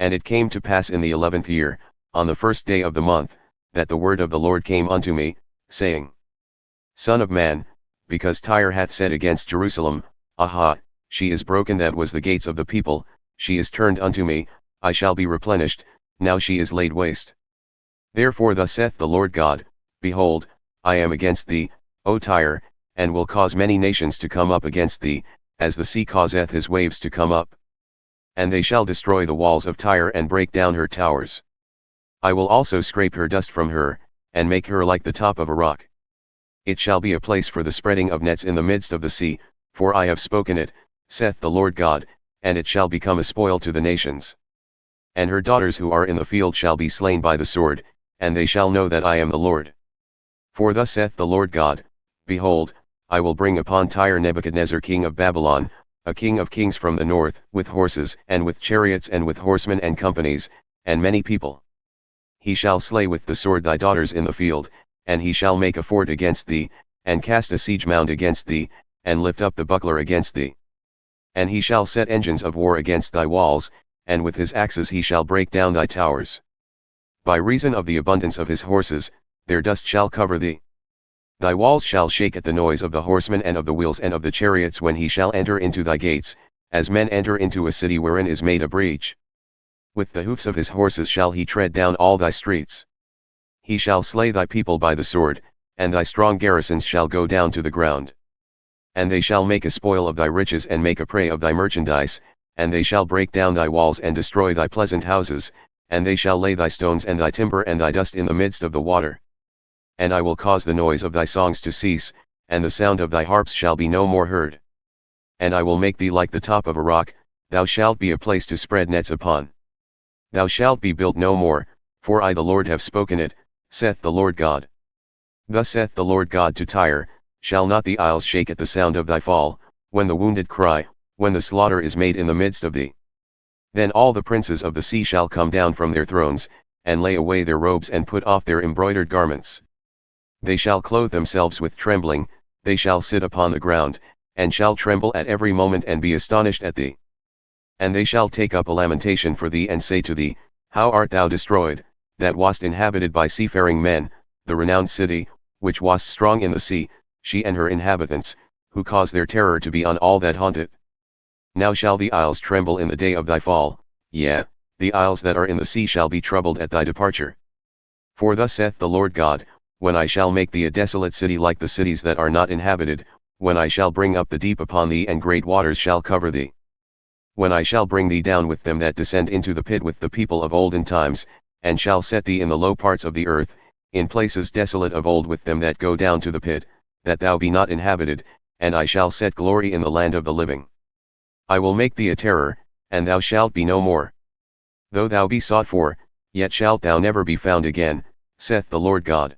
And it came to pass in the 11th year, on the first day of the month, that the word of the Lord came unto me, saying, Son of man, because Tyre hath said against Jerusalem, Aha, she is broken that was the gates of the people, she is turned unto me, I shall be replenished, now she is laid waste. Therefore thus saith the Lord God, Behold, I am against thee, O Tyre, and will cause many nations to come up against thee, as the sea causeth his waves to come up. And they shall destroy the walls of Tyre and break down her towers. I will also scrape her dust from her, and make her like the top of a rock. It shall be a place for the spreading of nets in the midst of the sea, for I have spoken it, saith the Lord God, and it shall become a spoil to the nations. And her daughters who are in the field shall be slain by the sword, and they shall know that I am the Lord. For thus saith the Lord God, Behold, I will bring upon Tyre Nebuchadnezzar king of Babylon, a king of kings from the north, with horses and with chariots and with horsemen and companies, and many people. He shall slay with the sword thy daughters in the field, and he shall make a fort against thee, and cast a siege mound against thee, and lift up the buckler against thee. And he shall set engines of war against thy walls, and with his axes he shall break down thy towers. By reason of the abundance of his horses, their dust shall cover thee. Thy walls shall shake at the noise of the horsemen and of the wheels and of the chariots when he shall enter into thy gates, as men enter into a city wherein is made a breach. With the hoofs of his horses shall he tread down all thy streets. He shall slay thy people by the sword, and thy strong garrisons shall go down to the ground. And they shall make a spoil of thy riches and make a prey of thy merchandise, and they shall break down thy walls and destroy thy pleasant houses, and they shall lay thy stones and thy timber and thy dust in the midst of the water. And I will cause the noise of thy songs to cease, and the sound of thy harps shall be no more heard. And I will make thee like the top of a rock, thou shalt be a place to spread nets upon. Thou shalt be built no more, for I the Lord have spoken it, saith the Lord God. Thus saith the Lord God to Tyre, Shall not the isles shake at the sound of thy fall, when the wounded cry, when the slaughter is made in the midst of thee? Then all the princes of the sea shall come down from their thrones, and lay away their robes and put off their embroidered garments. They shall clothe themselves with trembling, they shall sit upon the ground, and shall tremble at every moment and be astonished at thee. And they shall take up a lamentation for thee and say to thee, How art thou destroyed, that wast inhabited by seafaring men, the renowned city, which wast strong in the sea, she and her inhabitants, who caused their terror to be on all that haunt it. Now shall the isles tremble in the day of thy fall, yea, the isles that are in the sea shall be troubled at thy departure. For thus saith the Lord God, When I shall make thee a desolate city like the cities that are not inhabited, when I shall bring up the deep upon thee and great waters shall cover thee. When I shall bring thee down with them that descend into the pit with the people of olden times, and shall set thee in the low parts of the earth, in places desolate of old with them that go down to the pit, that thou be not inhabited, and I shall set glory in the land of the living. I will make thee a terror, and thou shalt be no more. Though thou be sought for, yet shalt thou never be found again, saith the Lord God.